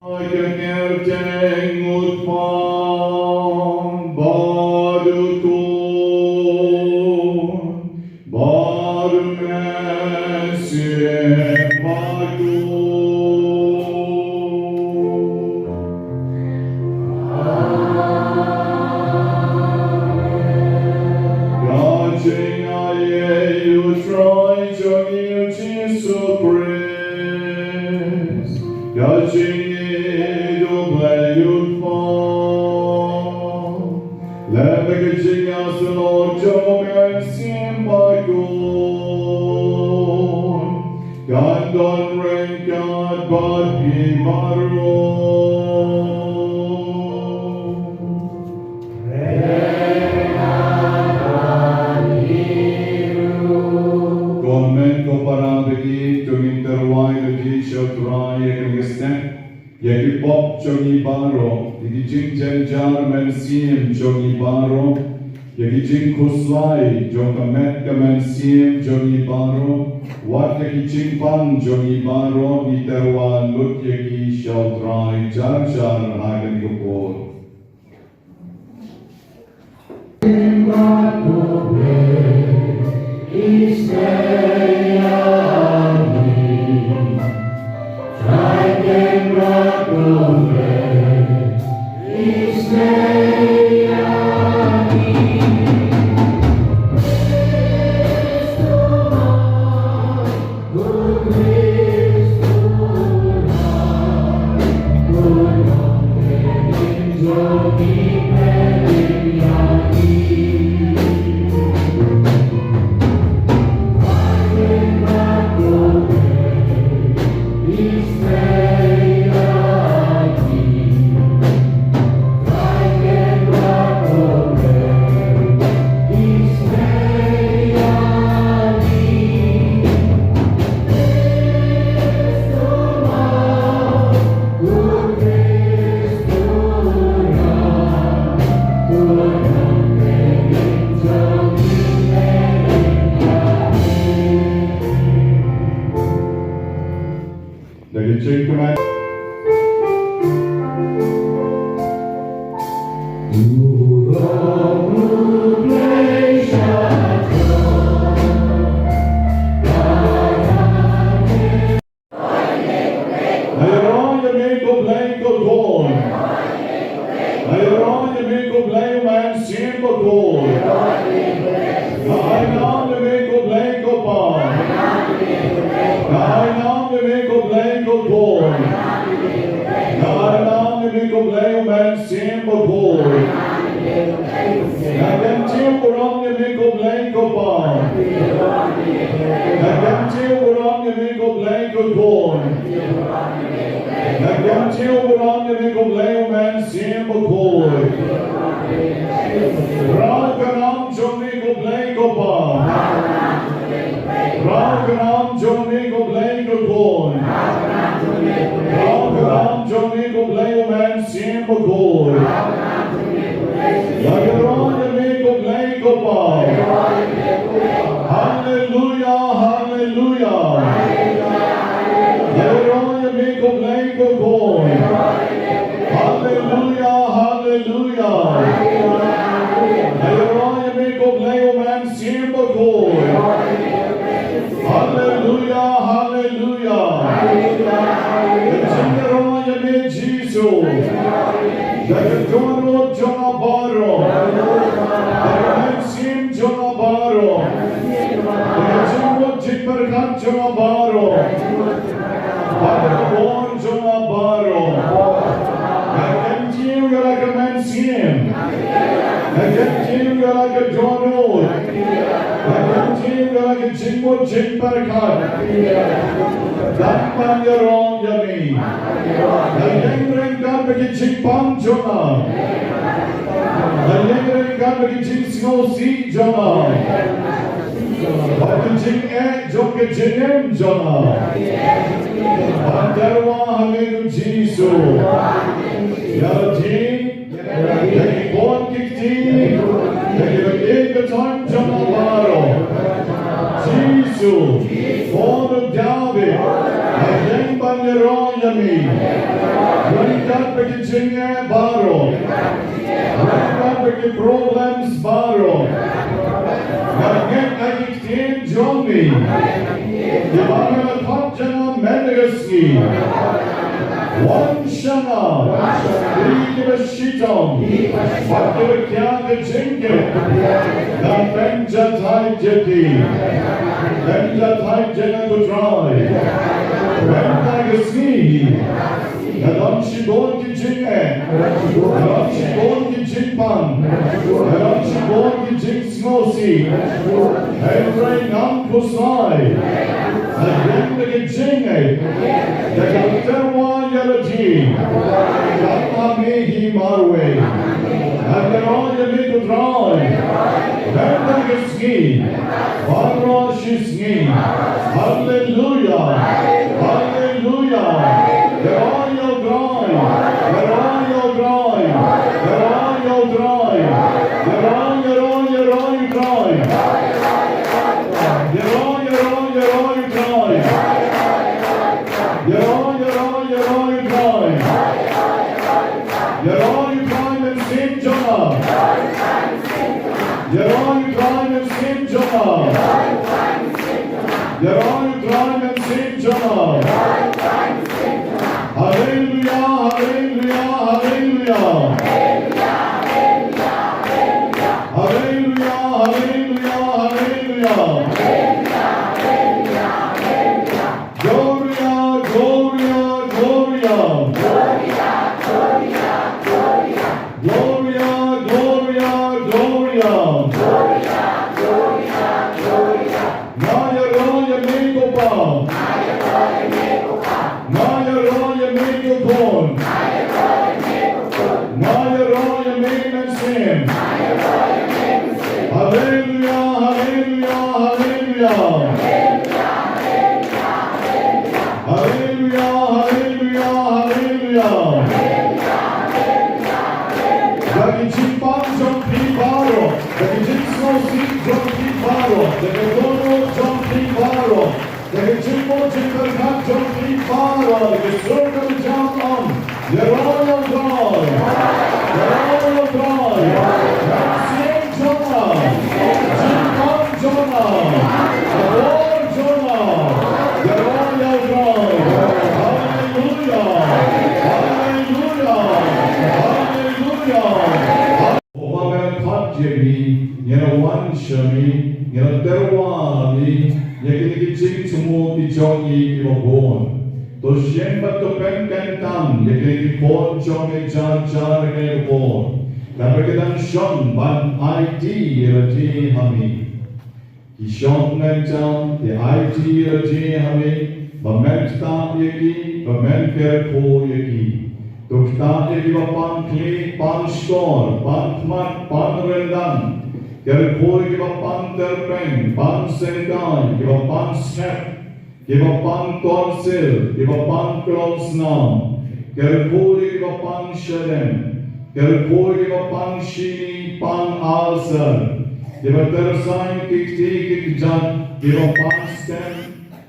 Generting utfang badutun, badumesir badun. Gacing aye utroy jogil Jesu Christ, gacing God don't reign, God, but He Government ko parabigi to interwine the Jisho Try Yaki Pop Jogi Baro, Yaki Jing Jar Men Siem Jogi Baro, Yaki Jing Kuslai, Joka Metka Men Siem Jogi Baro, Wat Yaki Jing Pan Jogi Baro, Niterwa Lut Yaki Shall Try, Jar Hagen Gopor. Jesus, Son of David, Yami. Berikan pekerjanya baru. Berikan bagi problems baru. Berikan lagi tim Johnny. Di mana letak jangan menegasnya. One shana. Beri kiba shitom. Bagi berkian kejengke. Dan bynta thai jadi. Bynta thai jangan kutrai. Bynta kesni. Dalam shibon kejengke. Dalam shibon kejengpan. Dalam shibon kejeng snosi. Every nam kusai. Again the kejengke. Dalam terwa yalati. Dalam mehi marwe. Dalam yami kutrai. Bynta kesni. Barra shisni. Hallelujah. Hallelujah. There are your dry. There are your dry. There are your dry. There are your dry. There are your dry. There are your dry. There are you climb and sing Jonah. There are you climb and sing Jonah. There are you climb and sing Jonah. Hallelujah, hallelujah, hallelujah. Hallelujah, hallelujah, hallelujah. Gloria, gloria, gloria. Gloria, gloria, gloria. Naya roya mekopa. Naya roya mekopon. Naya roya mekensim. Hallelujah, hallelujah, hallelujah. Hallelujah, hallelujah, hallelujah. Lagi cimpang jompi baro. Lagi cinsnosi jompi baro. Lagi dono jompi baro. Lagi cimpo cimperkat jompi baro. Lagi surga jamam. Yeroyo dry. Yeroyo dry. Sing Jonah. Cimpang Jonah. Adore Jonah. Yeroyo dry. Hallelujah. Hallelujah. Hallelujah. Jemi, wan shami, terwami, yakini jing sumo ki jongi ki bon. To shemba to pen kentam, yakini bon jongi jar ke bon. Kapakidan shon ban IT rati hami. Ki shon mentam, the IT rati hami, bamenta yaki, bamenter ko yaki. Tukta yaki bapan kli, pan stor, pan kmat, pan rendang. Kerpoi give a pan terpen, pan senkai, give a pan snap, give a pan tonsil, give a pan cloves now. Kerpoi give a pan shadem, Kerpoi give a pan shini, pan ulcer. Give a tersain kikti kikjan, give a pan stem,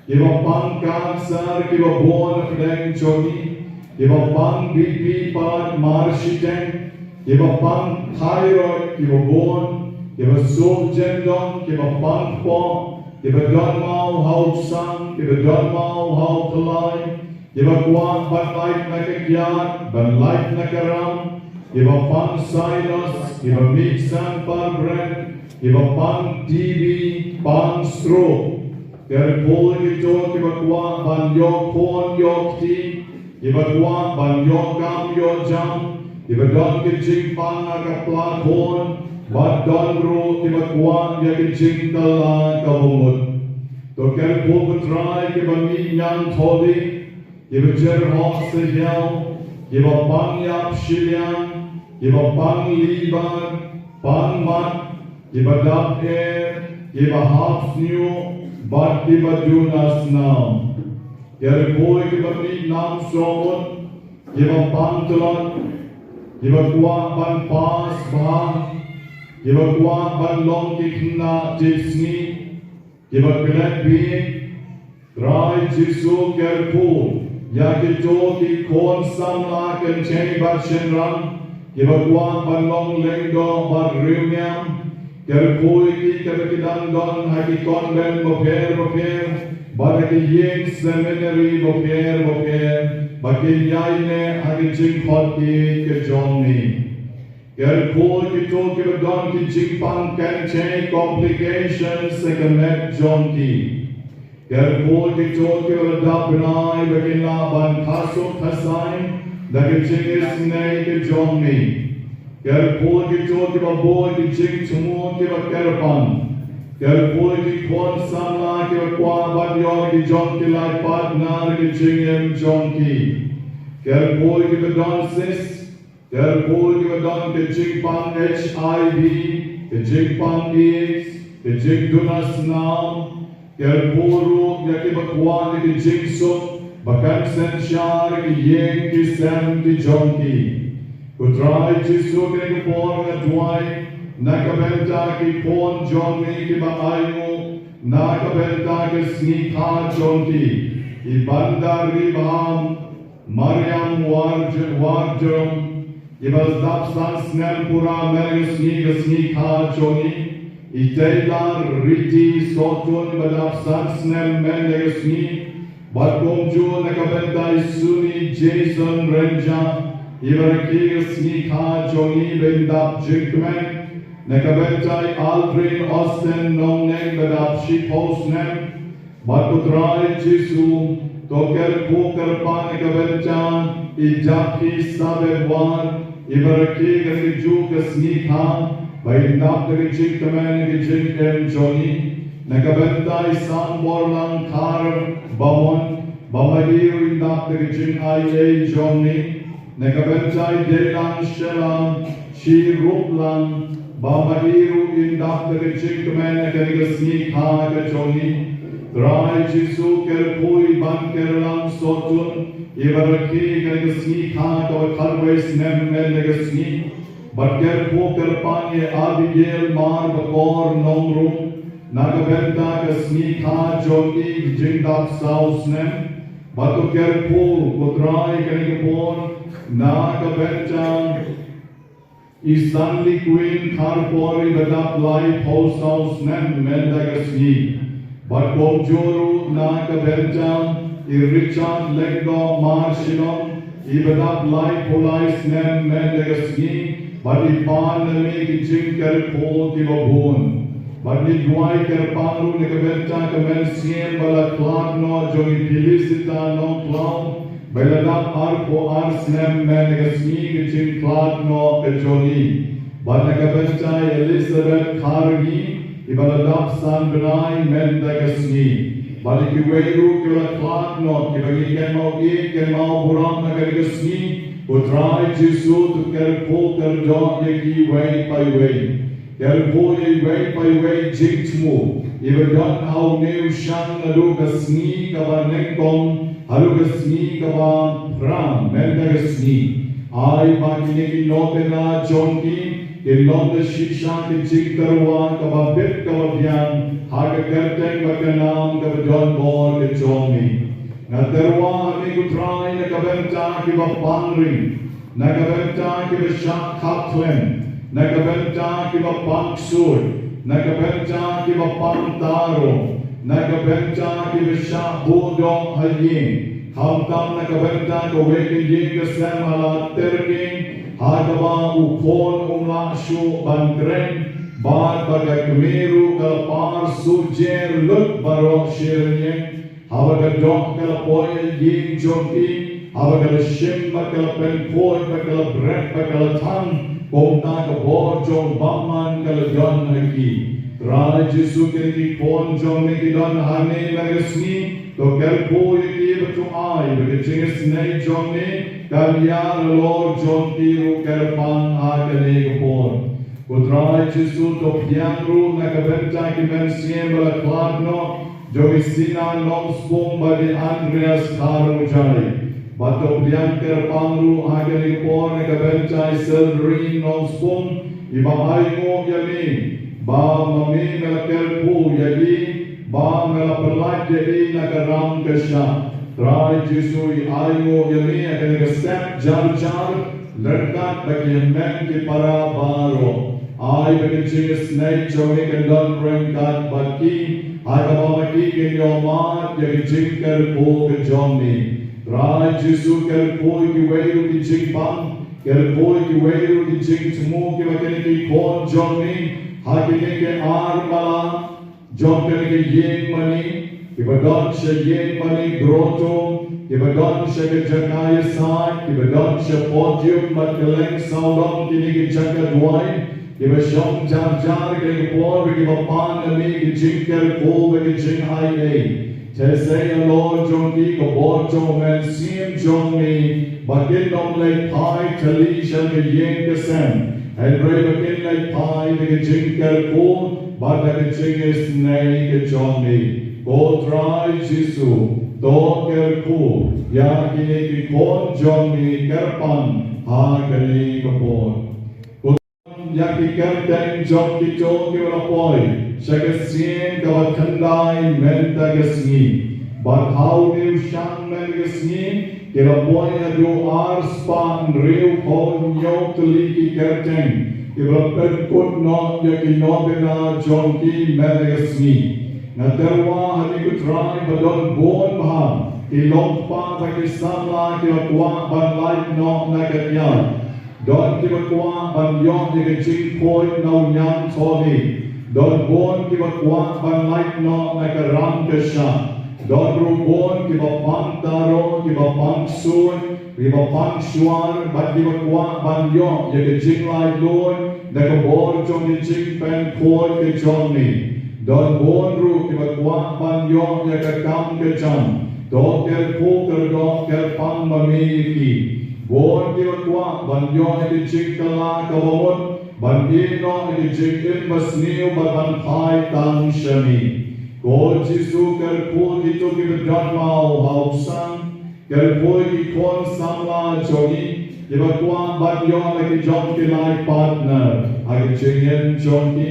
give a pan cancer, give a bone of them jogi. Give a pan BP pan marshiten, give a pan thyroid, give a bone, give a soul gendon, give a pan paw, give a donmau how sang, give a donmau how to lie, give a guan ban light like a gyat, ban light like a ram, give a pan sinus, give a mix and pan bread, give a pan TB, pan stroke, give a polygito, give a guan ban yok horn yok tea. Iba tuan ban yo gam yo jam, iba don kijing pan aga plakon, bad don ro iba tuan ya kijing tala kabumut. To ker po try iba minyan thodi, iba jer hos se yao, iba pan yap shilian, iba pan libar, pan mat, iba dap air, iba half new, bad iba junas now. Yer boy give a meat nam somot, give a pantalon, give a guan ban pass ban, give a guan ban long kikna Disney, give a glad being, try Jisu careful, ya kito ki kon samla ken chei bat shenram ki bagwa banlong lengdo bat riumyam ker koi ki kebekidan don haki kon ben boper baraki yen seminary boper bakin yaine haki jing khot ki ke jonni ker koi ki to ki badon ki jing pan ken chei complications se kemet jon ki ker koi ki to ki badap nai bakin la ban khaso khasain daki jing is nei ke jonni ker koi ki to ki baboy ki jing tumu ki bakerpan ker koi ki kon samla ki kwa badyor ki jon ki lai partner ki jingem jon ki ker koi ki badon sis ker koi ki badon ki jing pan HIV ki jing pan AIDS ki jing dunas nam ker puru ya ki bakwa ki jing so bakan sen shar ki yen ki sem ki jon ki Kutrai Jisu ke por na tuai nakabenta ki pon jonni ki baayu nakabenta ke snikha jonni ibanda ribam Maryam warjum ibas san snel pura mer snikha jonni itela riti sotun badap san snel men sni bakom jo nakabenta isuni Jason Renja Iverki snikha joni bendap jikmen nekabentai Aldrin Austin noneng bedap shiposnem batutrai Jisu toker poker pan nekabentan ijaki sabedwan Iverki gaju snikha bendap jikmen jikmen joni nekabentai san borlang kar bawon bamahiru indap jik ai joni Nekabentai delang shelam shi ruplang bamahiru indap dari jikmen nekaniga snikha kajoni Trai Jisu ker pui ban kerlang sotun ibaraki kaniga snikha kawa karwes nemmen nega snik But ker po ker panye Abigail mar bakor nongrum Nagabenta ka snikha joni jingdap saus nem Batu ker po kutrai kaniga pon Nagabenta Isanli Queen Karpori Badap Life House Nem Mendagasni But Bobjoru Nagabenta Richard Legdo Marshilon Ibadap Life Police Nem Mendagasni But Ipan Nami Jim Kerpo Kibabun But Nidwai Kerparu Nagabenta Kamensian Bala Klagno Jogi Pilisita No Clown Beladap arko arsnem menegasni gijin klagno kajoni. Banagabentai Elizabeth Kargi ibaladap san benai mendagasni. Balikiweru kila klagno kibagi kemau buram nagagasni. Utrai Jisu tu kerpo kerjo yaki way by way. Kerpo ye way by way jingtmu. Ibadon au neu shan nalugasni kabanekong. Halugasni kawan pram mendagasni. Ai bagini notena jonki ke note shisha ke jiktarwa kawan bit kawan haga kerteng bakanam kawan bor ke jongi. Naterwa ni kutrai nakabenta ki bapangring nakabenta ki bashak kaplen nakabenta ki bapangsur nakabenta ki bapantaro Nagabenta ki bisha budong hayin Hamtam nagabenta ko weki ying kasem ala terking Hagaba ukon umlashu bandren Bad bagagmiru kalpar sujer lut barok shirnyen Havagadok kalapoy ying jonki Havagadashim bakalapen poy bakalabret bakalatan Komta kabor jong baman kalajon haki Rai Jisu kini pon jom ni don hane nagasni to kerpo yiki betu ai begechinges nei jom ni kalya lor jom tiru kerpan agane gopon Rai Jisu to piangru nakabenta ki mensien bala klagno jogisina nom spong badi Andreas Karujai bato piang kerpangru agane gopon nakabenta selrin nom spong ibahai mo yami ba mami melaker pu yagi ba melapelak jadi nagaram kesha Trai Jesu aimu yami akan step jar lekat bagi men ki para baro. I bagi jingus snake jomi kan don rengkat bagi. I bagi ki nyoma yagi jingker po ke jomi. Trai Jesu ker po ki weiru ki jingpang. Ker po ki weiru ki jing temu ki bagi ki kon jomi. Hakini ke armala jom ke yeng mani. Ibadon siya yen mani groto, ibadon siya kejakaya side, ibadon siya podium matkaleng saulong kini kejakadway, ibasyong jar kini por, ibapan nami kejingker po, kejinghay ay. Tesay Lord jong di kabor jong men siem jong ni, bakin nong lay pai tali siya kayeng kesem, and pray bakin lay pai kejingker po, bata kejingis nay kejong ni. Go try Jesu, do kerku, ya kini ki kon jong ni kerpan, ha kini kapon. Kutan ya ki kerteng jong ki jong ki walapoy, syagasien kawa kandai menta gasni. But how do shang men gasni, kirapoy adu arspan riu kon nyok tuli ki kerteng, kirapen kun no ya ki nobina jong ki men gasni. Nadarwa hati ku try badon bon baham ilok pa bagi samla kilakwa ban light no nagatyan don kilakwa ban yon di jing point no nyam toli don bon kilakwa ban light no nagaram kesha don rubon kilapang taro kilapang sun kilapang shuar ban kilakwa ban yon di jing light lord nagabor jong di jing pen point ke jong ni don bon ru ki bakwa ban yong ya ka kam ke jam do ker ko ker do ker pang ma mi ki bon ki bakwa ban yong ki chik kala ka won ban bi no ki chik in basniu ban phai tang shami go jisu ker ko ki to ki dan mau hau sang ker ko ki kon samla jogi ki bakwa ban yong ki jom ki lai partner ag chingen jom ki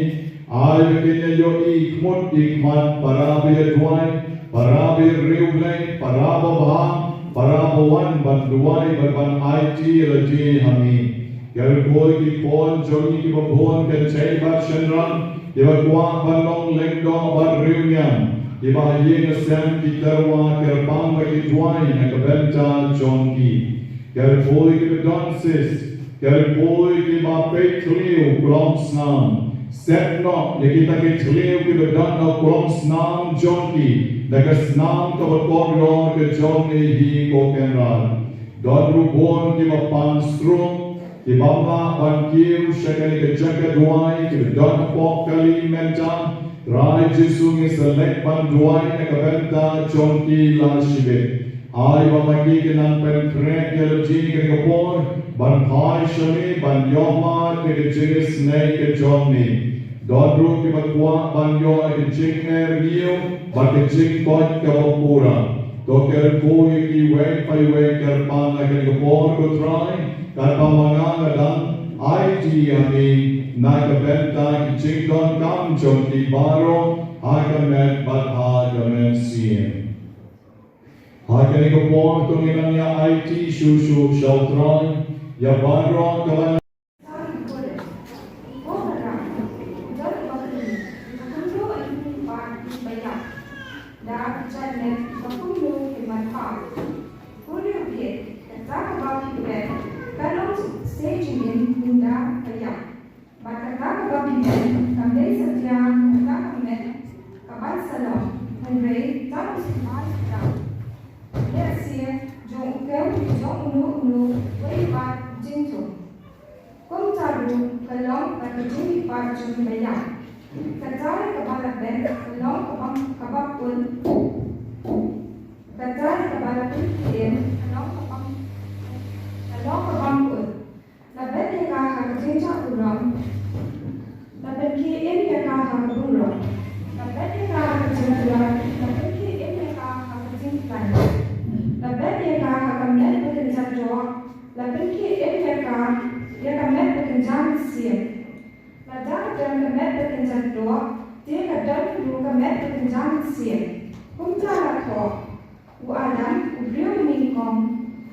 I begin yo ikmut ikmat parabi adwai parabi riublai parabo baham parabo wan banduai ban IT laji hami gal koi ki kon jogi ki babon ke chai bat shenran ye bakwa banong lengdo ban riunyam ye ba ye ngasam ki tarwa kerbang bagi dwai na bynta jongi gal koi ki dansis gal koi ki ba pe tliu glong snam Set no, ya kita keceliu kita dan no kolom senam jonki, daga senam kawakoryo ke jonki hi kokenran. Dan rubon kita panstrum, kita bangla bankiu syakali ke jaga duai, kita dan pok kali menta, rai Jesu ni selek banduai na kabenta jonki la shibet. Ai bamaki ke nan pen krek ya ji ke kapor, ban pai shami ban yoma ke jenis nei ke jonni. Dodru ki bakwa ban yo ke jing er niu, ba ke jing kot ke bapura. Do ker ko ki wei pai wei ker pan la ke kapor ko try, kar pa manga dan IT ami na ke benta ki jing don kam jong ki baro, ha ke met bat ha ke men sien. Ha ke kapor to ni ya IT shu shau try, ya baro ke U Adam, ubriu mingkong,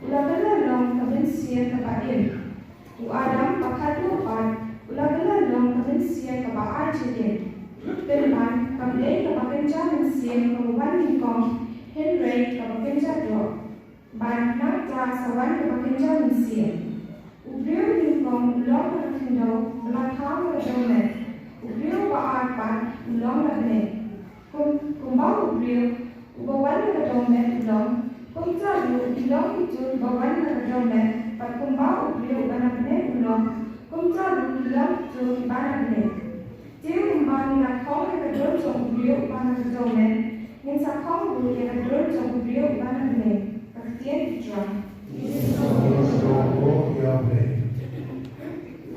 ulagalalong kabensia kapadim. U Adam pakatu pat, ulagalalong kabensia kapaajidin. Firman, kamlay kapakenja mensia kamuban mingkong, henry kapakenja do. Ban nak sawan kapakenja mensia. Ubriu mingkong ulong kapakenjo, belakang kapadomet. Ubriu paat pat, ulong kapadomet. Kumbau ubriu, ubawan kapadomet ulong. Kumcalu ulong itu bawan kapadomet. Pat kumbau ubriu banabenet ulong. Kumcalu ulong itu banabenet. Dia kembali nak kau yang kedua jauh beliau mana kedomen, yang sakau dulu yang kedua jauh beliau mana beliau, kerjaan hijrah.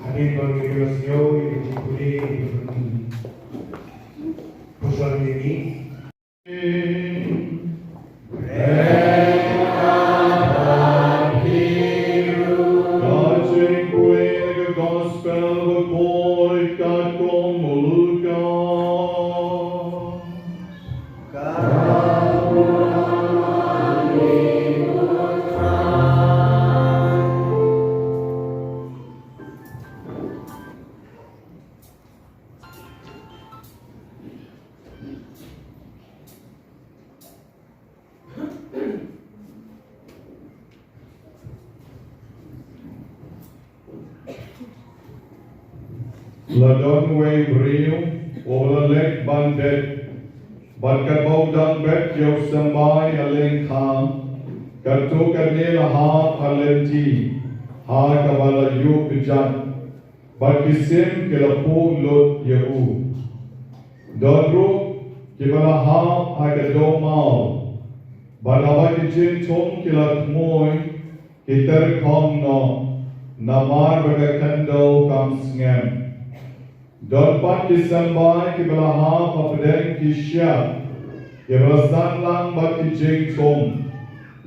Hari berkeliling ini puri pusat ini. Ladon way brio, ola lek bandet, ban kabau dan bet yo sambai aleng kham, katu kanela ha palenti, ha kabala yu bijat, ban kisim kelapu lot yehu. Don ru kibala ha agado mau, ban abad jin tom kilat moy, kitar khom no, namar bagakando kam sngem. Don pan disambai ki belaha papden ki syap ki belasan lang bat ki jing tom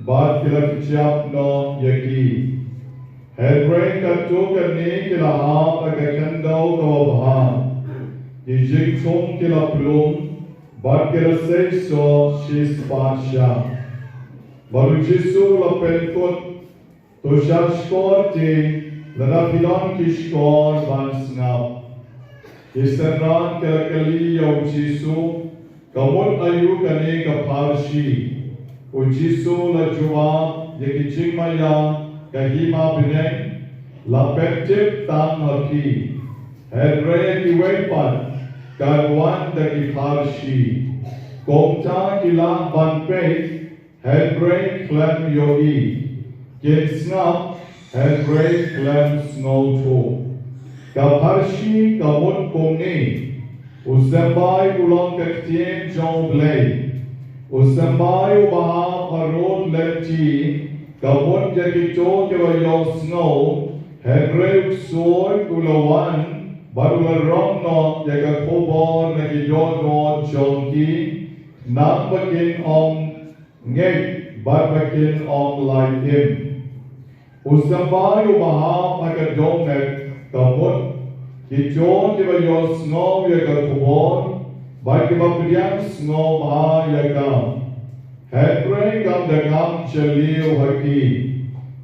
bat ki la ki syap no yaki Hebrei katu kani ki laha pagakandau kawabha ki jing tom ki la plum bat ki la seiso shis pasha baru jisu la penkut to shashkor ti lana pilon ki shkor ban snap Isenran kali yau Jisu, kamut ayu kani kaparshi, u Jisu la jua yeki maya kahima bineng, la pentip tam haki, hedre ki wepat, kagwan da ki parshi, komta ki la banpeit, hedre klem yogi, kin snap, hedre klem snowto. Kaparshi kamut kongni, usambai ulang kaktien jong blay, usambai ubaha parod leti, kamut jakito kewayo snow, hedre uksor kulawan, barula romno yakakobor nakiyono jongki, nambakin om ngek, barbakin om like him. Usambai ubaha pagadomet, kamut kijon kiba yo snow ya kakubor ba kiba priam snow ma ya kam hedre kam dagam chaliu haki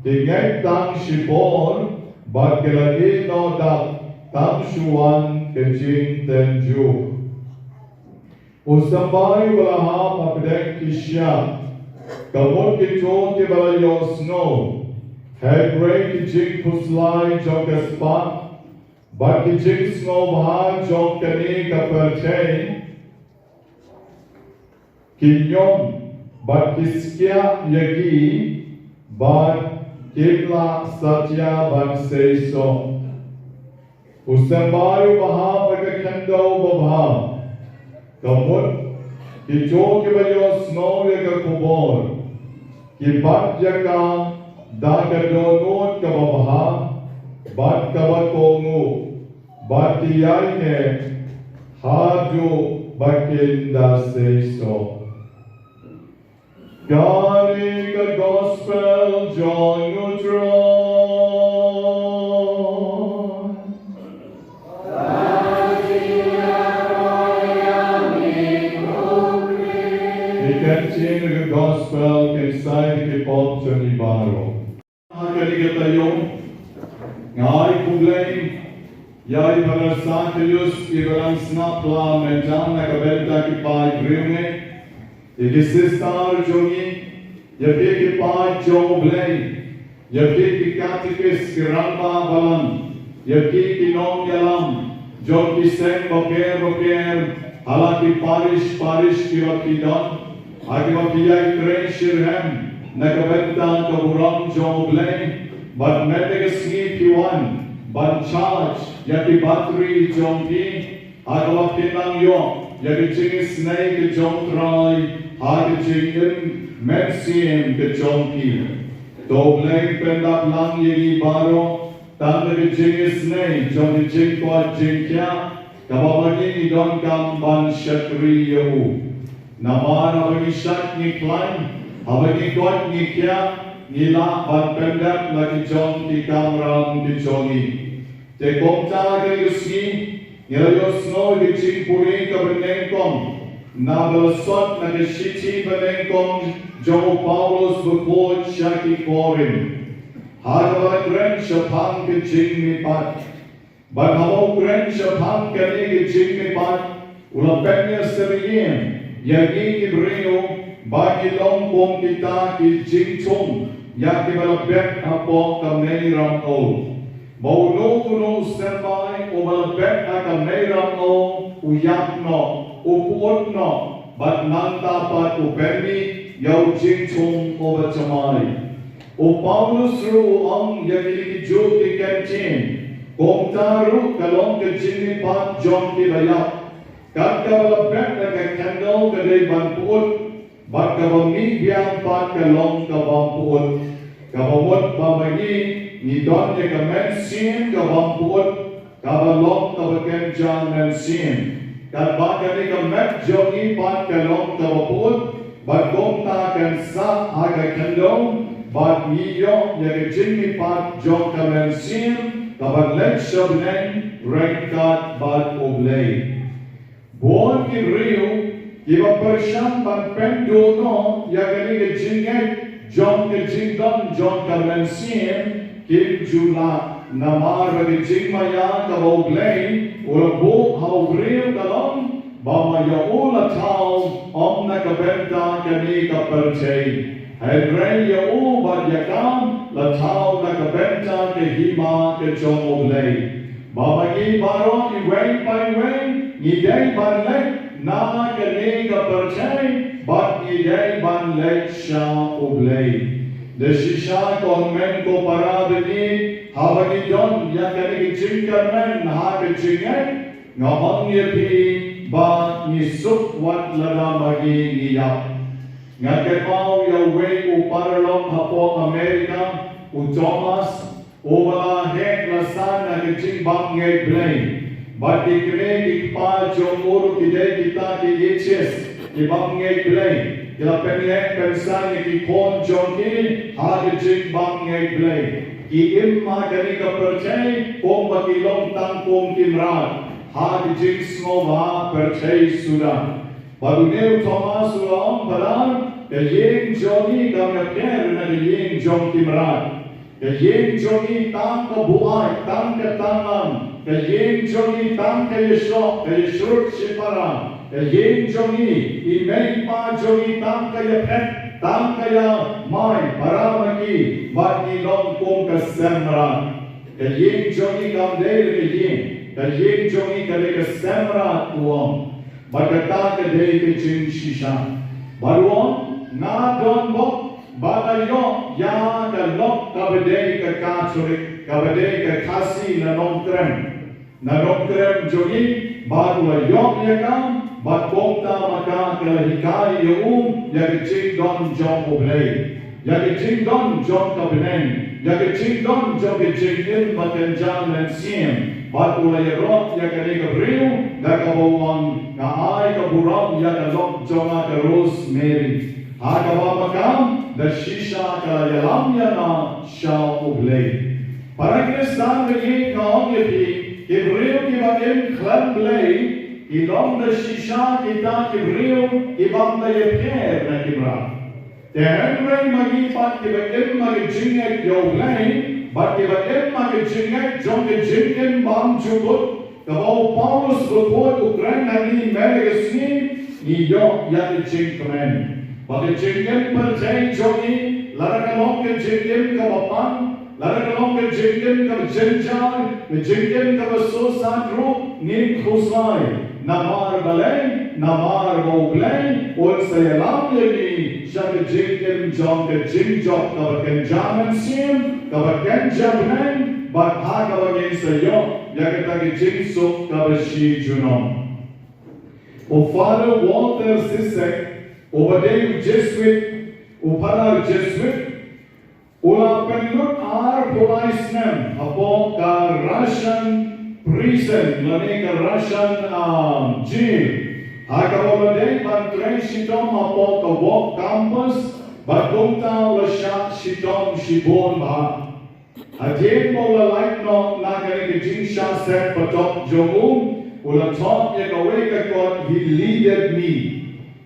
tingek tang shipor ba kilagi no dak tam shuan kejing tenju usambai balaha papdek kisya kamut kijon kiba yo snow Hedre ki jing puslai jong ka spot, but ki jing snow baha jong kani ka pertain, ki nyom, but ki skia yagi, but kibla satya ban say so. Usambayu baha pagakando babha, kamut, ki jo ki bayo snow yaga kubor, ki bat yaka, Dagadonot kababaha, bat kabakongu, bat tiyayne, hadu bakinda seiso. Gari ka gospel join utron. We continue the gospel. baro. Kali tayo ngai kumlay yai barasa kayus ibalang snapla menjan na kabenta ki pai grune ikisistar jongi yapi ki pai joblay yapi ki katikis kiramba balan yapi ki nom yalam jo ki sen boker halaki parish ki wakidon agi wakiyai kren shirhem na kabenta kaburang joblay but medical sleep one but charge yaki battery jompi agawa pinang yo yaki ching snake jom try hard chicken medicine ke jompi doble pendap lang yegi baro tang ke ching snake jom ching kwa ching kya kabawagi don kam ban shatri yo namar abagi shat ni climb abagi god ni kya nila ban pendap lagi jom di kamram di jongi te komta ke yuski nila yosno di chingpuri ka benengkom na belasot na ke shiti benengkom jo Paulus Bakhuid shaki korin hagawa kren shapang ke chingmi pat ban hamo kren shapang ke ni ke chingmi pat ulapenya serien yagi ibrio bagi longkong kita ki jingchong yaki balabet apo kamnei ram o Mauno semai o balabet kamnei ram o uyakno upuotno bat nanta pat upemi yau jingchong o bachamai o Paulus ru ang yaki jo ki kentin komtaru kalong ke jingni pat jom ki bayak kat balabet ka candle ka dei ban puot bat kabami biang pat kalong kabampuot kabamot mamagi ni don ye kamen sin kabampuot kabalong kabaken jan men sin kat bat kani kamet jogi pat kalong kabampuot bat komta kan sa aga kandong bat miyo ye jingni pat jong kamen sin kabat lek shabnen renkat bat oblay bon ki rio Iba persian ban pendo no ya gani ke jinget John ke jingdon John kamensin kim jula namar bagi jingmaya ka oglay ura bo haugril kalong bama ula tao om na kabenta kani ka perchay Hedrey u bad yakam la tao na kabenta ke hima ke John oglay bama i baro i weng pa weng ni day ban lek na kani ka perchay bat idei ban lek sha oblay de shisha konmen ko parabini habagi don ya kani jingkan men ha ke jinget ngamang ye pi ba ni suk wat lada magi niya ngake pau ya we u paralom hapo Amerika u Thomas o wala hek la sana ke jingbang ngai blay But the great pa jomuru kide kita ki yeches ki bangai blay kila penye pensan ki kon jonki hage jing bangai blay ki imma kani ka perchay kong bakilong tang kong kimrat hage jing smova perchay suda baduneu Thomas uang baran ke yeng jongi ka meper na yeng jong kimrat ke yeng jongi tang ka buhay tang ka tangan Kayeng jongi tam kayesho kayeshrut shipara kayeng jongi imei pa jongi tam kayapet tam kaya mai paramaki bagi long kong kasemra kayeng jongi kamdel kayeng jongi kare kasemra tuam bagata kadei kecing shisha baruam na don bok bagayo ya kalok kabedei kakachurik kabedei kakasi na nom krem na dokter jogi baru yok yakam bat komta maka kelahikai ya kecing don jom oblay ya kecing don jom kabinen ya kecing don jom kecing in baten jam dan sim bat ulay rot ya kani kabriu da kabawang na ay kaburang ya kalok jonga karus mary ha kabawa makam da shisha kalayalam ya na sha oblay para kristan bagi kaong yapi Ibreu ki bagem klan blay ilong da shisha kita Ibreu ibang da yeper na kibra Henry magi pat kibakin magi jingek yoglay, but kibakin magi jingek jong ke jingken bam jubut, kabau Paulus berbuat Ukraine hari Amerika ni yok yang jingkemen. Bagi jingken percaya jongi, lara kalong ke jingken kabapang, lara kalong ke jingken kabjenjar, ke jingken kabasosat rup ni khusai. Namar balay, namar boglay, or say alam yagi, shaka jinkin jom ke jinjok kabakan jaman sim, kabakan jabnan, but ha kabagin sayo, yakatagi jinsuk kabashi junom. O Father Walter Sisek, obadei Jesuit, upanar Jesuit, ula penlut ar polaisnem, apo ka Russian prison, lanik Russian jail. Hakabolade bantrei shitom apo kawok campus, bagungta lasyak shitom shibon ba. Hadien mo lalike no nagani jinsha set patok jomum, ula top ye awake God, he leaded me.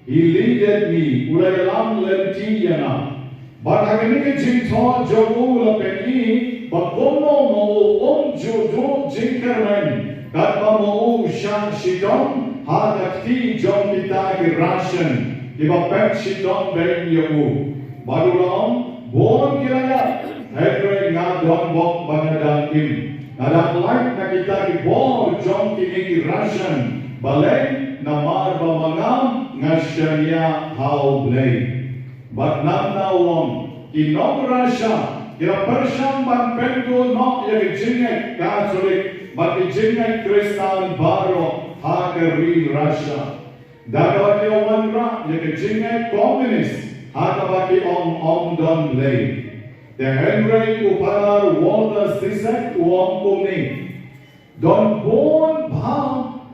He leaded me. Ula yalam lenti yana. But hagani jinto jomu ula peni. Bagono mo judo jinkermen, katma mo shan shitom, hagati jom kita ki Russian, kiba pek shitom ben yamu. Badulam bon kiraya, hedre ngadon bok banyadan im. Nadak like na kita ki bon jom kini ki Russian, balay namar bamangam ngasya hau blay. But nam na wong kinong Russia. Kira Persian ban pentu no yagi jingai Catholic, but the jingai Christian baro haga real Russia. Dagawati omanra yagi jingai communist haga baki om don lay. The Henry uparar Walter Sisek uom kumni. Don bon bha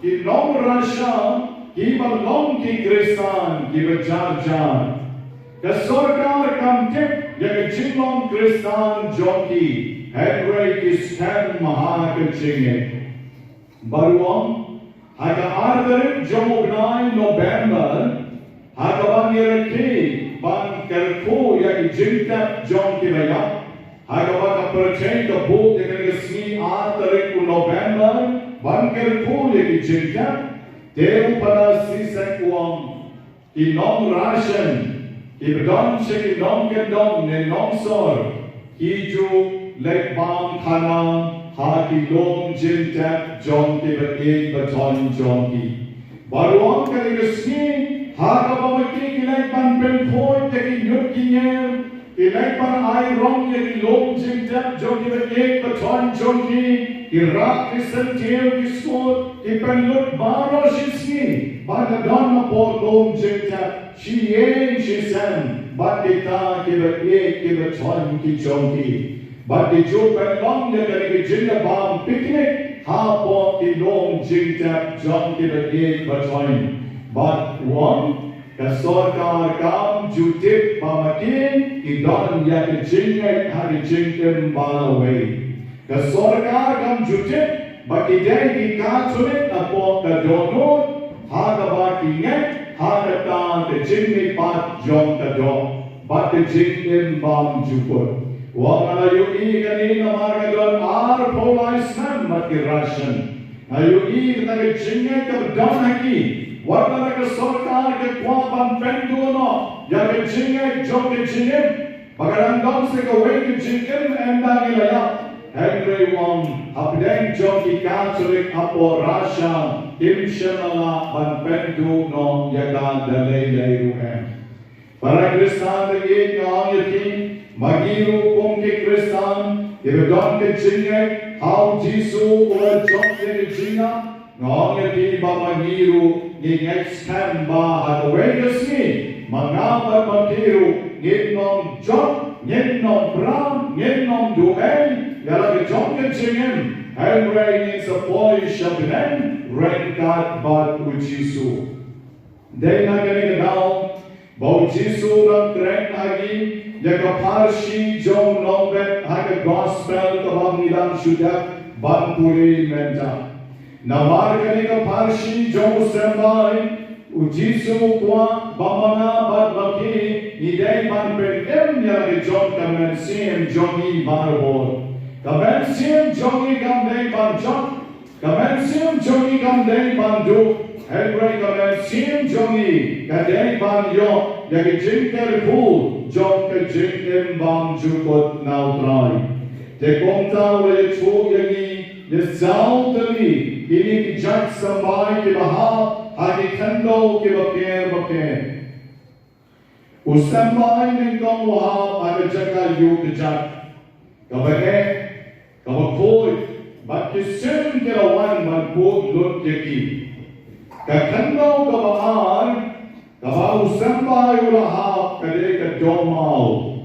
ki long Russia ki balong ki Christian ki bajar jar. The Sorkar kam tip yagi jinglong Christian joki Henry kiskan mahaka jinge. Baruang haga ardarik jomognai November haga bangiraki bang kerku yagi jingtap jonki bayak haga baka percaya ke buk yagi sni ardarik November bang kerku yagi jingtap teu pada sisek uang kinong Russian. Ibadon siya kinong kendong ni nong sor, hiju lekbang kanang hakilong jintap jong kibatig baton jongki. Baruang kaligasni hakabamaki kilekban penpoy kaki nyut kinyel, kilekban ayrong yakilong jintap jong kibatig baton jongki, kirak kisantil kiskot, kipenlut baro shisni, bagadon na po long jintap. She ain't, she sang, but the ta kiba ek kiba chon ki chonki. But the joke went long the Virginia bomb picnic, half of the long jing tap John kiba ek bachoin. But one, the Sorkar kam jutip pamakin, idon yak jingek hari jingkem balaway. The Sorkar kam jutip, but the day he Catholic upon the donut, hagabaki Hagatan the jingni pat jong the dog, but the jingin bam juput. Wangala yu igani na margadon ar polai snam mati Russian. Ayu ig na jingin ka donaki. Wangala ka Sorkar ka kwabam pendu no. Ya ka jingin jong ka jingin. Bagarandong se ka wake jingin enda ilaya. Henry Wong abdeng jong ki Catholic apo Russia. Imshamala ban pendu no yaga dalay ruhem. Para Kristan de ek naam yaki magiru kum ke Kristan ibadon ke jinge how Jisu or jong ke jinga naam yaki ba magiru ni extend ba hadawegasni mangabar magiru nginom jong nginom bram nginom duel yala ke jong ke jingem Henry is a boy shabnen Renkat bat ujisu. Day na galing daw, bau jisu ng tren lagi, yaga parshi jong nombet haga gospel kabang nilang syudak banpuri menta. Namar galing parshi jong sembay, ujisu kwa bamana bat baki, ni day ban pen ya ke John kamen sim Johnny barbo. Kamen sim Johnny kam day ban John. Kamen sim Johnny kam day ban do. Henry kamen sim Johnny ka day ban yo ya ke jinker pool John ke jinkem ban jukot now try. Te konta ule chu yani ye zautali ini ki jat sambai ke baha hagi khando ke bapir Usambai ng kamuha pada jaga yuk jat. Kabake, kabakoy, bat kisim kirawan manput lut yaki. Kakando kabaan, kaba usambai ulahap kade kadomau.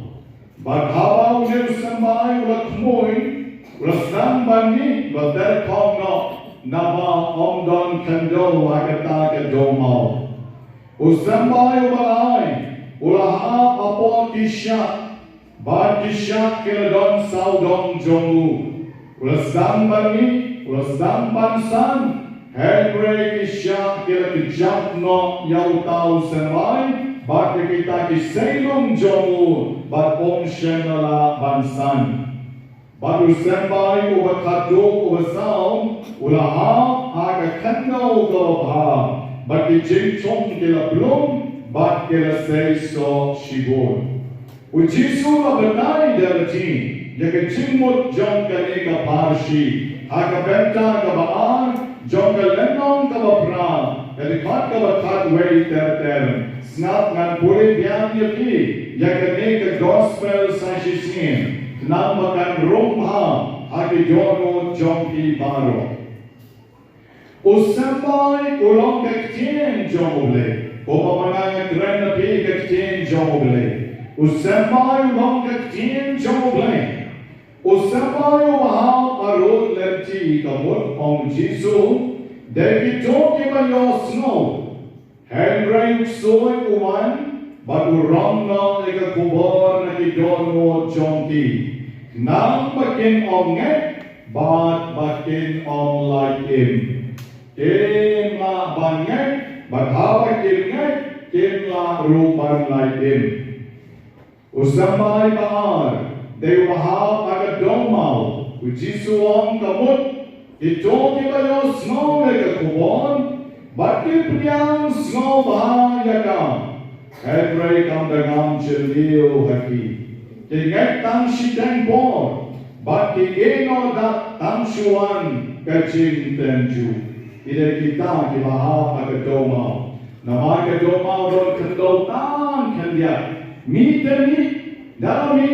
Bat habaw ni usambai ulakmoy, ulasang bani, bater kongno, naba omdon kando agata kadomau. Usambai ubalay, Ulaha apon kisyak, bad kisyak kiladon saudong jongu. Ulasdang bani, ulasdang bansan, Henry kisyak kilakijak no yautau semai, bad kita kiselong jongu, bad om shenala bansan. Bad usembai ubakado ubasau, ulaha agakando gobha, bad kijingchong kilablong, Bat kila seiso shibor. Ujisu la benai darati. Yaka jimut jong kani ka parshi. Haka benta ka baar. Jong ka lenong ka bapra. Kadikat ka bakat wei ter. Snap ngan puri biang yaki. Yaka ne ka gospel sa shisim. Tenang makan rumha. Haki jono jong ki baro. Usambai ulong kaktien jong ule. Upamanang kren na pi kaktin joble. Usamay long kaktin joble. Usamay wahal arot lerti kamut om Jisu. Degi toki ba yo snow. Henry soy uman. Bagu rom na ika kubor na kidono jonki. Nang bakin om nget. Bat bakin om like him. Kim la banget. Baghawag kilngat, kimla rupan lain. Usamay baar, dewahaw agadomaw, ujisuang kamut, ito kibayo snow nagkakubon, bakit priyang snow bahaya ka? Henry kam dagam chiliw haki. Kingat tang shitang por, bakit ino dat tang shuan kaching tenju. Ida kita kibaha agadomaw. Nama agadomaw don kendotan kendia. Mi dalami,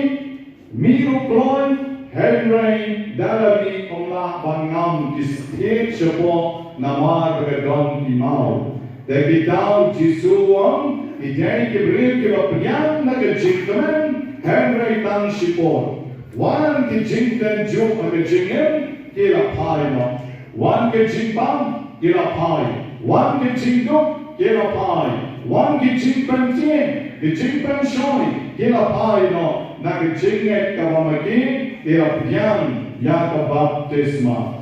mi ruplon, Henry dalami omlah bangam kiskit sepo nama agadon kimau. Dekitau jisuang, ijay kibrir kibapian na kajingkaman, Henry tang sipor. Wan kijingkan juk agajingin, kilapay mo. One kitchen bam, kilapai. One kitchen duk, kilapai. One kitchen pentin, kitchen penshoi, kilapai no. Na kitchen et kawamaki, kilapian, yaka baptisma.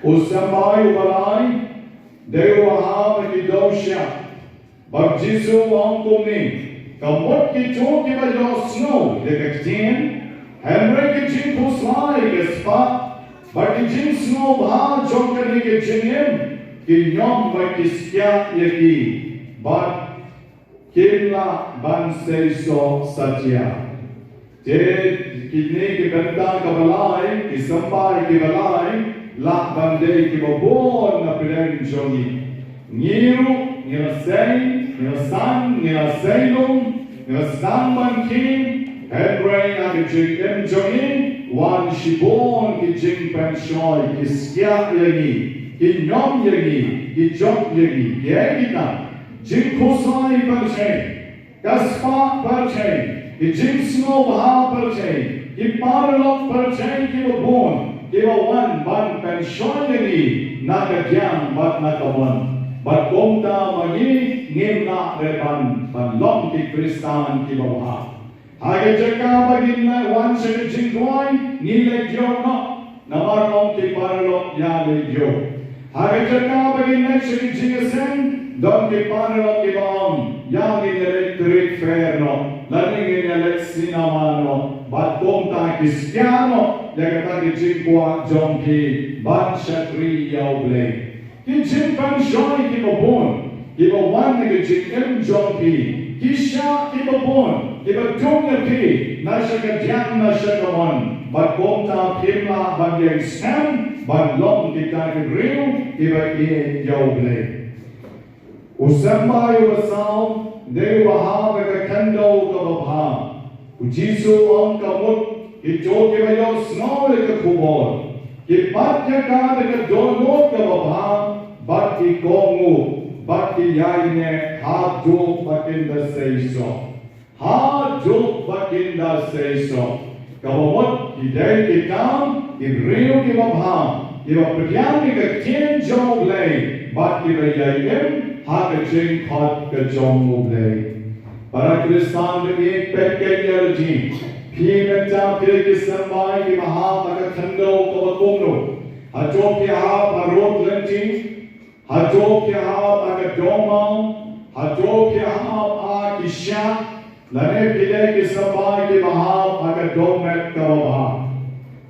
Usambai ubalai, dewa ha kidosha. Baptisu ang kumi. Kamot kito kibayo snow, dekaktin. Henry kitchen puslai kespa. But the jin snow ha joker ni ke jingem ki nyom ba kiskya yaki but kimla ban seiso satya je kidne ke banta ka balai ki sambai ki balai la bande ki bobon na pireng jongi niru nirasei niraseilum nirastamban king Henry ag jingem jongi Wan shibon ki jing pen shoy ki skya yagi ki nyom yagi ki jok yagi ki kita jing khosai par chhe kaspa par chhe ki jing snow bha par chhe ki parlok par chhe ki bon ki wan ban pen shoy yagi na ka jam bat na ka bon bat komta magi ngimna reban ban lom ki kristan ki bha Hage jaka bagin na wan shene jingwai ni legyo no namarong ki parlok ya legyo. Hage jaka bagin na shene jingesen Don che parlo che vam, yang in elettric ferno, la ning in elect sinamano, bat conta cristiano, ya kata ki jingwa jongki, ban shatri yauble. Ki jingpan shoi ki babon, ki bawan ki jingem jongki, ki sha ki babon, ki batung ki, nashaga jang nashagawan, bat conta pimla ban yang sam, ban long kita ki riu, ki ba ki yauble. Usamba yusal de waha ka kando ka babha ujisu ang kamut ito ke bayo snow ka kubor ke patya ka ka dono ka babha bat ki kongu bat ki yaine ha jo bakinda seiso ha jo bakinda seiso kabamut ki dai ki kam ki reu ki babha ki bapriyan ka tien jo lei bat ki bayaim Hak jing hot ke jong ublay. Para Kristan ke ek pet ke yerji. Phi ta pire ke samai ke maha maka thando ko bakungno. Hajo ke ha parot lenji. Hajo ke ha maka doma. Hajo ke ha a kisha. Lane pile ke samai ke maha maka domet ka baba.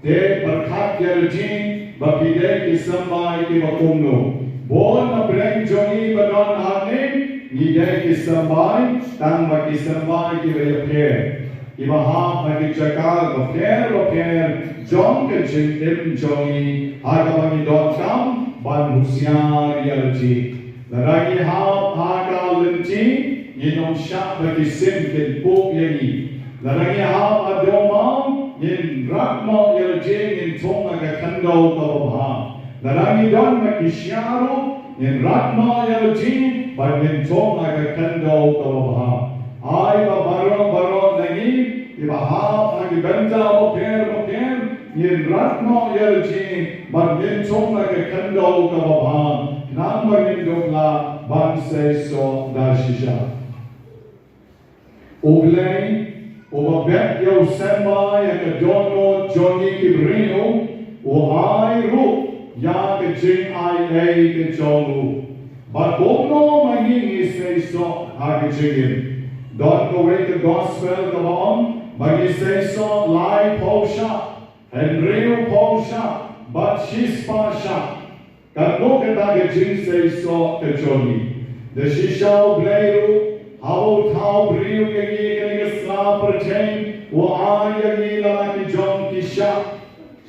Te berkat yerji bapile ke samai ke bakungno. Bon na breng joni badon hanin ni dai ki sambai tang ba ki sambai ki repair ki baha ba ki chakal repair jong ke jin im joni ha ka ba ki dot kam ban husiar yalji laragi ha ka linti ni nom sha ba ki sim ke po yagi laragi ha adoma yin rakma yalji in tonga ka kando ka ba Laragi don makishyaro in ratma yalji but in tonga ka kando kawabaha. Ay baro nagi ibaha agi bynta oper in ratma yalji but in tonga ka kando kawabaha. Number in dogla ban se so dashisha. Oblay obabet yo semba yakadono joni kibrino o ay ru. Ya ke jing ai ei ke jongu. But bono mangi say so ha ke jingin. Don't go away the gospel come on. Mangi say so lie posha. And real posha. But she's pasha. Kat no ke ta ke jing say so ke jongi. The shisha bleiru. How tau briu ke ke sla pertain. Wo ai yagi la ke jong ki sha.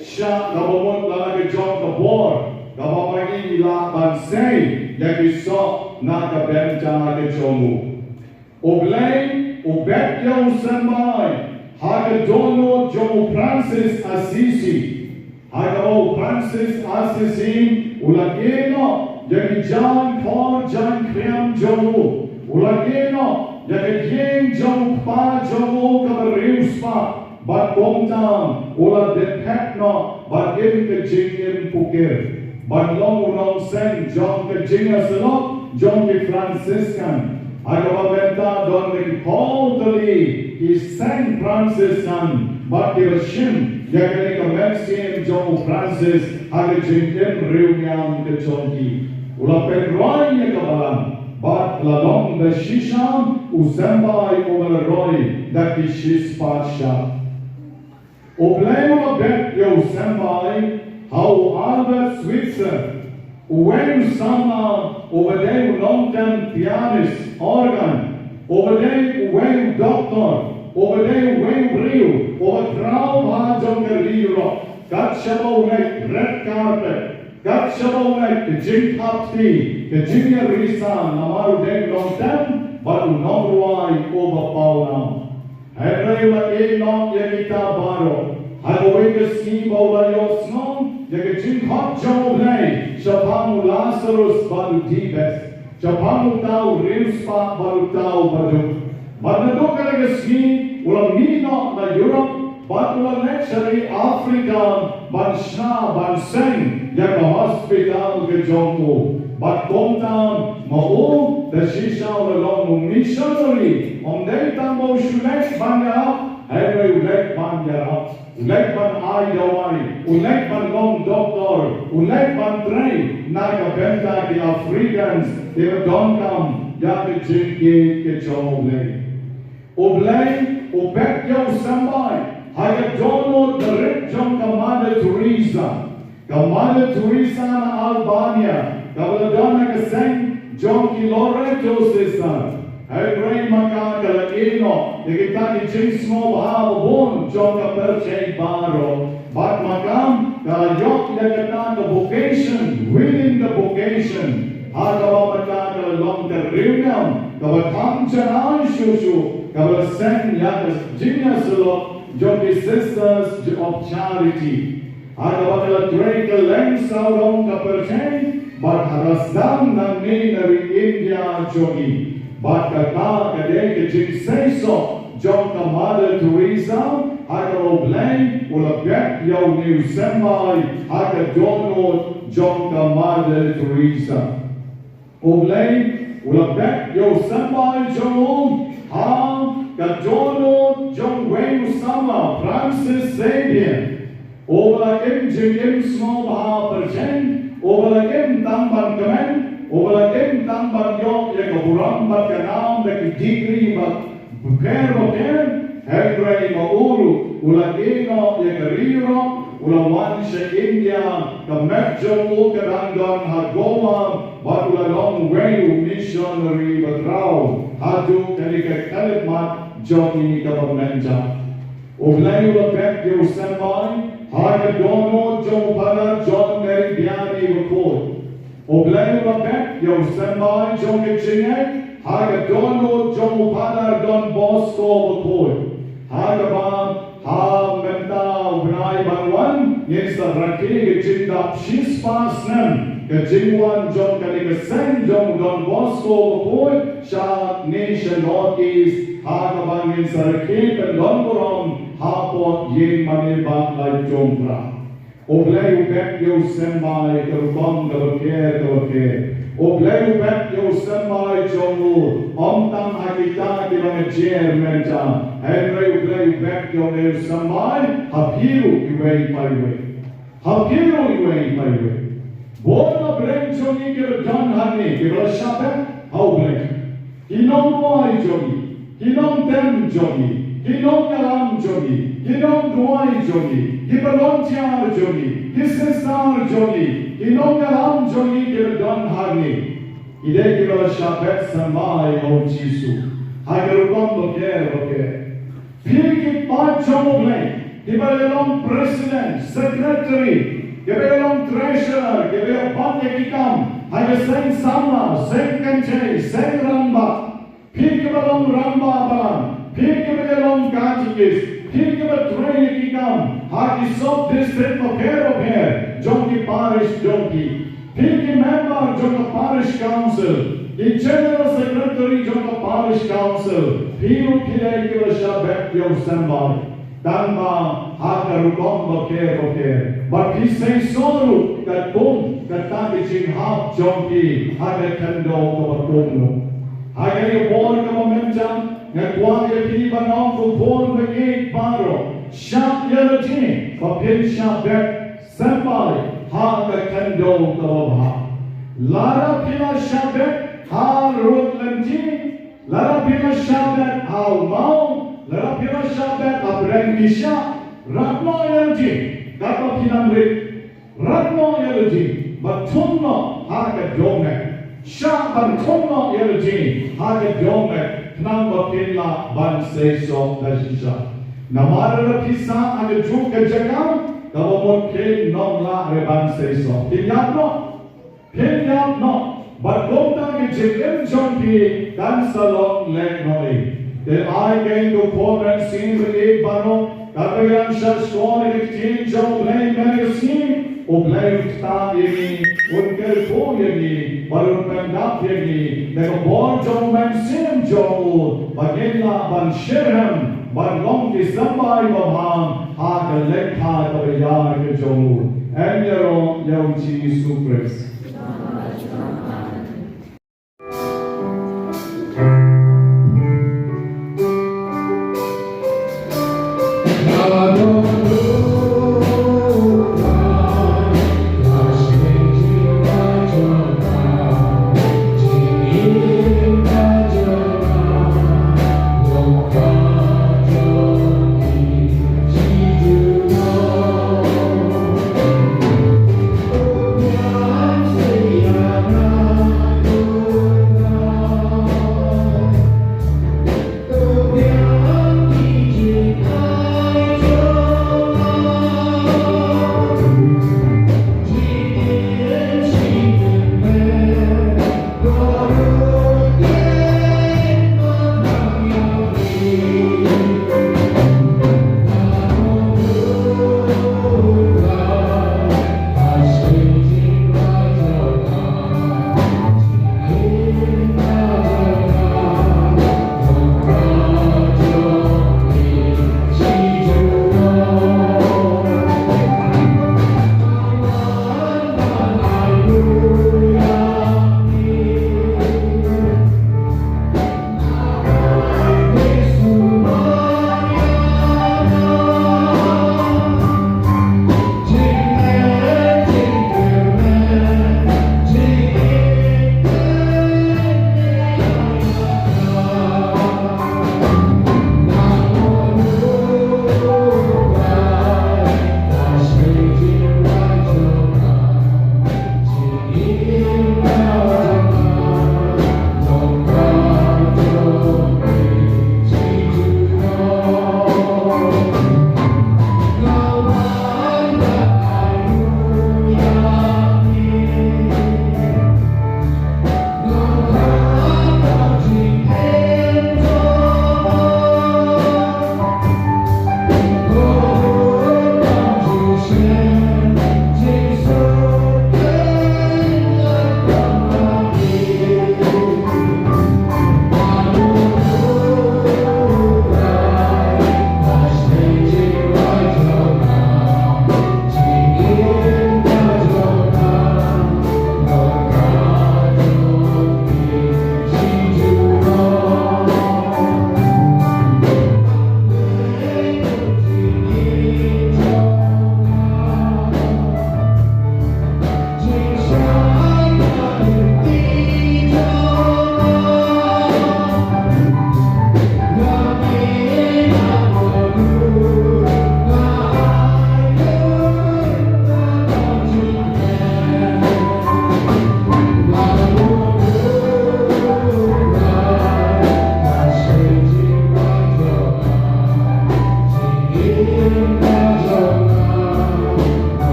Sha kabomot lalaki jong kabor kabamagi ila bansay yaki so na kabenta ke jomu oblay obet yo samay hagadono jomu Francis Assisi hagao Francis Assisi ulageno yaki jan kor jan kriyam jomu ulageno yaki yen jomu pa jomu kabariuspa But Bomtam, Ola de Petna, but in the Jingin Pukir. But long long send John the Jingasalot, John the Franciscan. Agavaventa don the Paultali, he sang Franciscan, but he was Shim, Yakanika Mexian John Francis, Hagajinkim Riunyam the Chonki. Ola Pedroy Yakabalam, but Lalong the Shisham, Usembai over Roy, that is Shis Pasha. Oblema bet yo sambai how Albert Switzer when sama over there long term pianist organ over there when doctor over there when real over crown ha jonga rio got shabo like red carpet got shabo like the jing tapti the junior risa namaru day long term but no ruai over pauna Hebrewa eno yagita baro. Hagaweka ski bola yosno. Yagajin hot joblay. Shapamu Lazarus balu tibes. Shapamu tau rimspa balu tau badu. Badado kalaga ski. Ula mino na Europe. But ula lecture Africa. Banshna banseng. Yaga hospital ke jongo. But Bomtam Mao the Shisha along missionary on day tambo shulek banga Henry ulit man yarap, ulit man ay dawai, ulit man long doctor, ulit man train, nakabenta ki Africans, they don't come, yaki jinki ke joble. Oblay, obek yaw sambay, haya dono the rich jong Mother Teresa. Mother Teresa na Albania, Kawaladona kaseng John Kiloreto sister. Henry Makakalaino, Ikitaki Jinsmo Bahabon, John Kaperche Baro, but Makam, Kalayok Yakataka vocation, within the vocation, Hagawamaka along the Rimam, Kawakam Chanan Shushu, Kawasen Yakas Jinyasulo, Joki Sisters of Charity, Hagawaka Drake Lens Saurong Kaperche, but Harasdam Nanginari India Jogi. But kata kadek jing so John Mother Teresa haka oblay ulabek yaw new sembay haka dono John Mother Teresa oblay ulabek yaw sembay John ha ka dono John Wayne Sama Francis Xavier oblakem jing small ha perchen oblakem tamban kamen Ovalagem tambang yok ya kaburam bat kanam dak degree bat buker Henry maulu ulagino ya kariro ulawan sa India kamedjo ukaranggan hagoma bat ulalong wayu missionary batraw hadu kalika kalipmat joki kabamenja Ovalay ulabek yo sembay hagadono jo para John Mary Biani wakod Oblay Rabek, yo sembay, jo kitchineg, haga dono, jo padar don Bosco Bakoy. Haga ba, ha menta unay banwan, yes the raki kitchindap shispasnem, kitchingwan jo kalikasen, jo don Bosco Bakoy, sha nation northeast, haga bang yes the raki and don borom, hapot yin manibak like jompra. Oblay ubek yo sembay terubang dabaker. Oblay ubek yo sembay jomu omtam hakita kilame jer menja. Henry oblay ubek yo sembay hapiru iway paiwe. Hapiru iway paiwe. Bona brencho ni kira dan hani kira shape oblay. Hinong moay jogi, hinong tem jogi. Hinong alam jogi, hinong duay jogi, hibalong tiar jogi, hisesar jogi, hinong alam jogi kirdon hagni. Ide kira shapet samay o Jisu. Hagarukon boker. Pilki pancho blay, hibalong president, secretary, hibalong treasurer, hibalong pandekikam, hagaseng sama, seng kanche, seng ramba, pilki balong ramba balang. फिर के बजे लोग कांचिकिस, फिर के बजे ट्रेन की काम, हाकी सब डिस्ट्रिक्ट में फेर, जो की पारिश जो की, फिर के मेंबर जो का पारिश काउंसिल, की जनरल सेक्रेटरी जो का पारिश काउंसिल, फिर उठिले के बजे बैठ यो संभाल, तंबा हाका रुकम बकेर, बाकी से सोलू कटुम कटा की चिन्हाप जो की हाके कंडो को बकुमनु, हाके ये बोल का momentum Nagwag kiba ng kupon bagay paro. Shop yelajin. Papil shop bet. Sempay. Ha kakando kababha. Lara pila shop bet. Ha rot lanjin. Lara pila shop bet. Ha umao. Lara pila shop bet. Abreng kisha. Ratno yelajin. Kapa pinamrit. Ratno yelajin. Batunno. Ha kadome. Shop batunno yelajin. Ha kadome. Nang bakila ban say so dasisha. Namara pisa ane juk ke jagam, kawamot ke nong la ban say so. Pinyap no. But gomta ke jikim chonki dan salong leg noi. The I came to form and seen with eight bano. Kagayan shall score it change of blame magazine. Oblay ta yegi, unker ko yegi, barun pendap yegi. Neka born jong man sim jong, bagela ban shirham, ban long ki sambay babham, ha ka lekha ka bayar ke jong. And yero yaw chi supres.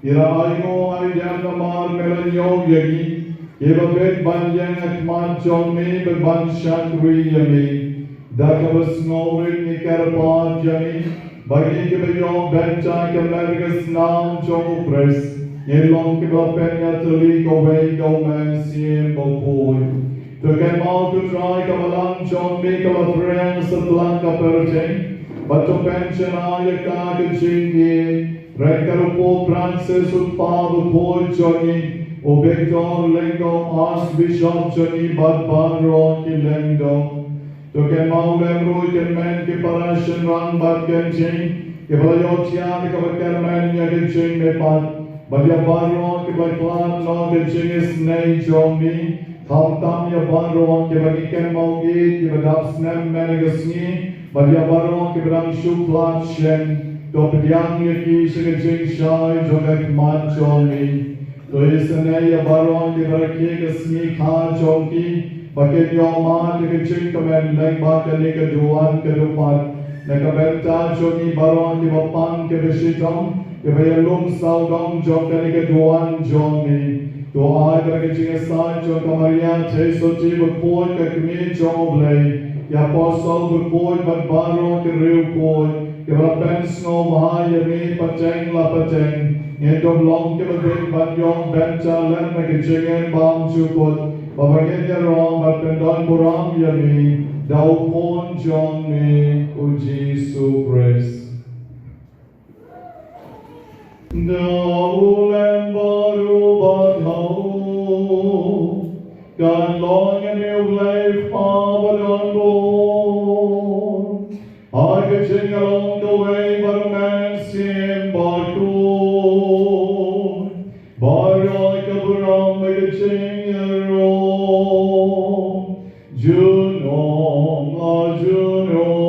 Irayo Ariyan Namar Melanyo Yagi, Ibabit Banyang at Manchon me, Baban Shakri Yami, Dakabas Norik Nikarapad Yami, Bagi Kibayon Benta Kamergas Nam Chong Press, Yelong Kibapenya Tuli Koway Goman Siem Bokoi. To get out to try Kamalang Chong me Kalafren Satlanka Pertain, but to pension Ayaka Kachingi. Rekarupo Francis Utpadu Paul Johnny, O Victor Lengo, Archbishop Johnny Badbaro Kilendo. To get Maulem Ruiken Men Kiparashan Rang Bad Genching, Kibalayotia, Kabakerman Yaginching Mepat, Badya Kibaklan no Genching is Nay Jomi, Tam Yabaro Kibakiken Maugi, Kibadap Snem Menegasni, Badya Kibrang Shuplat Shen. Dopiang yaki shigajing shai jogat mat jomi. To isanay abaron di baraki kasmi kha joki. Bakit yoman yagajing kamen leg bakali kaduan kadupat. Nakabenta joki baron di bapang kebeshitom. Kabayalum saudong jokani kaduan jomi. To ay baragajing asay jokamaria tesoti bakpoy kakmi joblay. Yaposol bakpoy badbaro kiriw koy. Kebalapan snow mahaya mi pateng la pateng. Ngedom long kebabing banyong benta lem magijingen bang chukot. Babagin ya rong batpendon burang yami. Daw pon jong mi uji supres. Daulem baru badhau. Kan long yami uglay pabadon bo. I could sing along the way, but a man seemed Bakhuid. Like a Buram, I could sing a roll. Junong, Junong.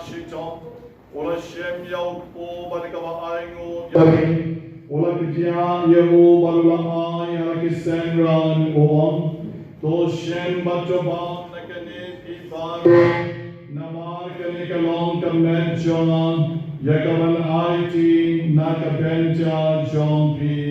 Shitom, Ola Shem Yau Po Badikawa Aingo Yami, Ola Kija Yamu Balama Yakisenran Oam, To Shem Batobam Nakane Piparo, Namar Kanikalong Kamen Yakavan IT Nakapenta Jompi.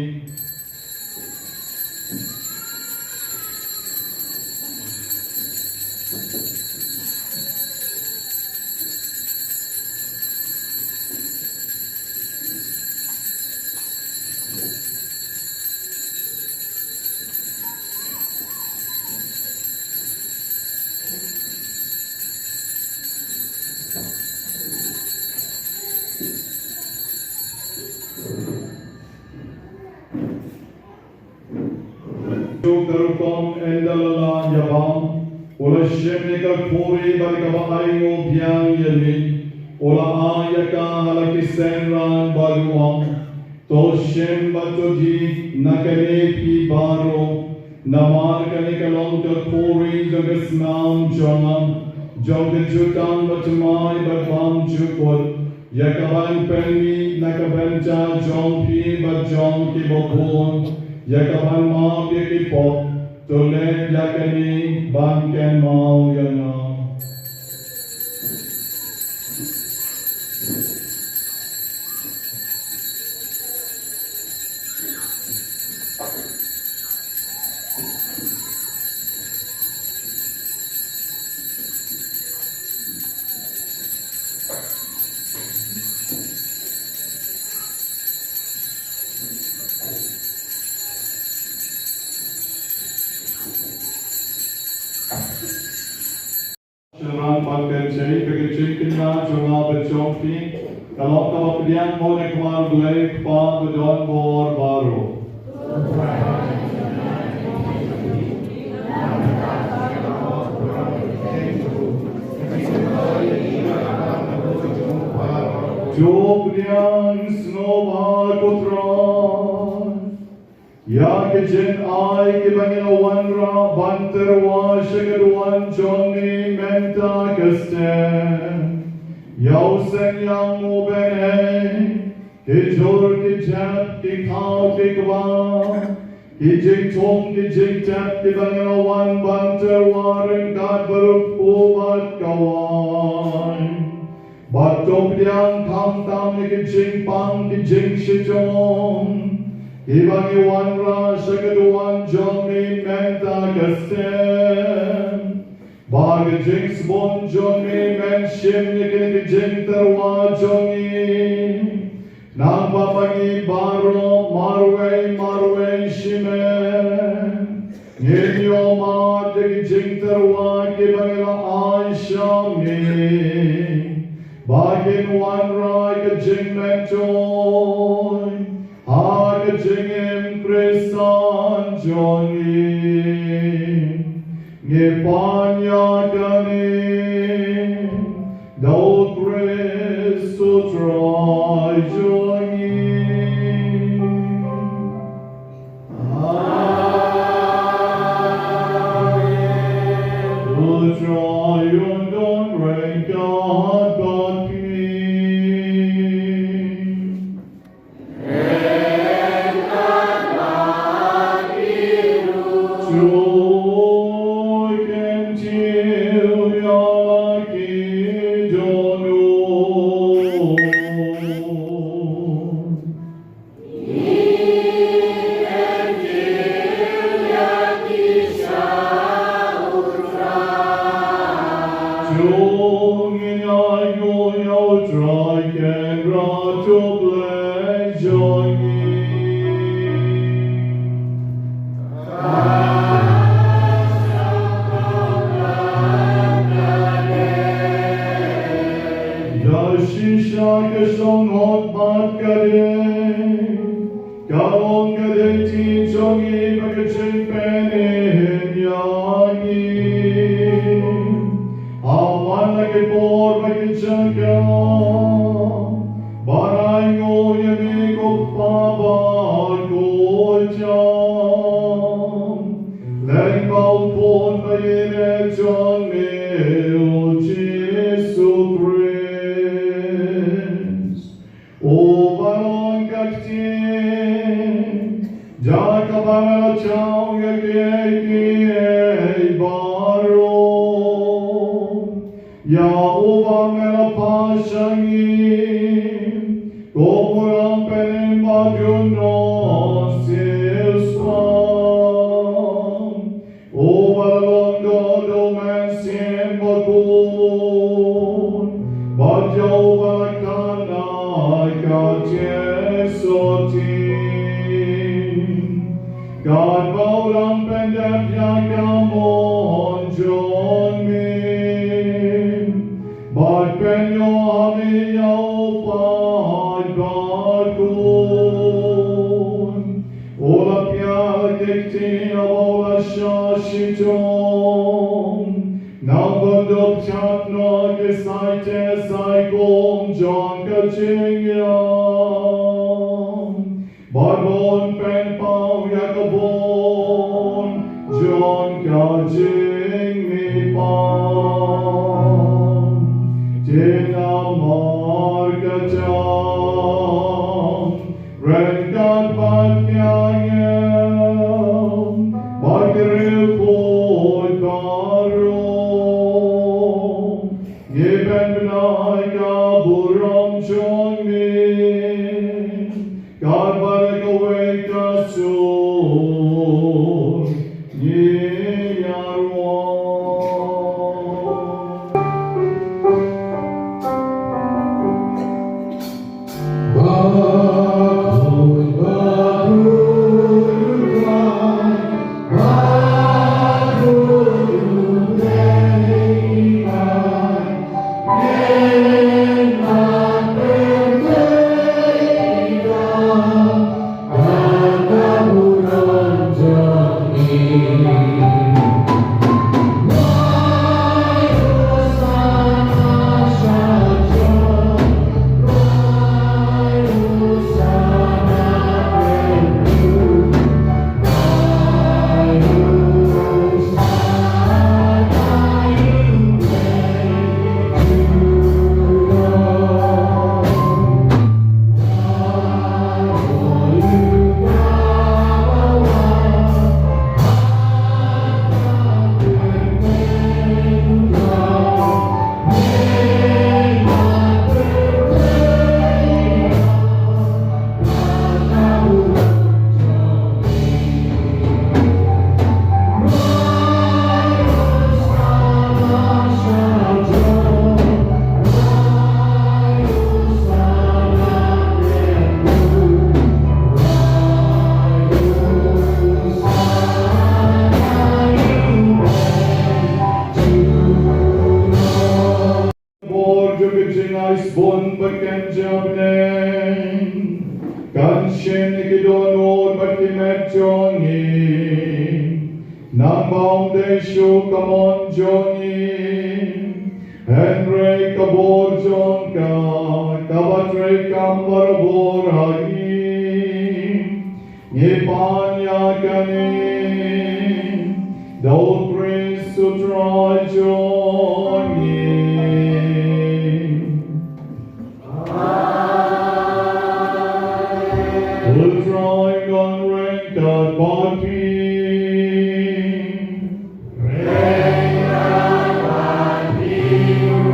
Garukom endalala yabam, Ola Shemika Puri Badikava Aingo Biang Yami, Ola Ayaka Halakisenran Baluam, To Shem Batoji Nakane Pibaro, Namar Kanikalonka Puri Jagasnam Jonam, Jogajutam Batumai Batam Chukot, Yakaban Penny, Nakabencha, John P. but John Kibokun, Yakaban Ma, Yaki Pop, Tole, Yakani, Banken Mau Yana. Children, Banken Chay, Chicken, Jonah, the Chompi, Kalok of Dian Monekman, Blake, Pa, the John Bor, Baro. Jobrian Snowball Putran Yakijin I Giving one ra Banter Washing one Johnny Menta Kasten Yausen Yang Mubene Kijur Kijap Kikau Kikwa Kijik Tom Kijik Tap Giving one Banter Warren God Baruch Ubat Kawan Batok liang tam tam ni kijing pang kijing shitom Ibang iwan ra shagaduan Johnny menta kastem Bagajing sbon Johnny men shim ni kijing terwa Johnny Nang papangi baro marwe shimen Ninyo ma kijing terwa kibangila ay shami Bagin one rag jing mentoy, hag jing impresan Johnny, Nipanya gani, do Christo try Johnny. Amen. Try you don't break God. Marga God Batyayam, Bagiril Kod Baro, Yeben Bnaya Buram Chongmin, God Barakaweka Sur, Ye Yarwan. Bakhuid, Bakhuid, Bakhuid, Borcu gücüne spon bakıncamnen, Kanşeniki donor bakimercioni, Nambam de şu kamonjoni, Henry kaborjonka, Kabatre kambarabor hagi, Nipanya kanin, Daud Prince Sutrajoni. Ultrai on Renka Baki.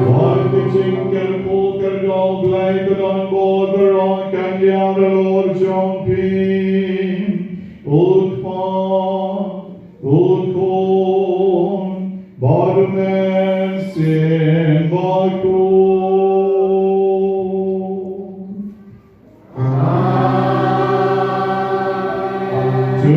Varke Chinkel Polker Dog Laker on Border on Kandiana Lord John P. Ulkpa, Ulkon, Barmen Sin Bakhuid. To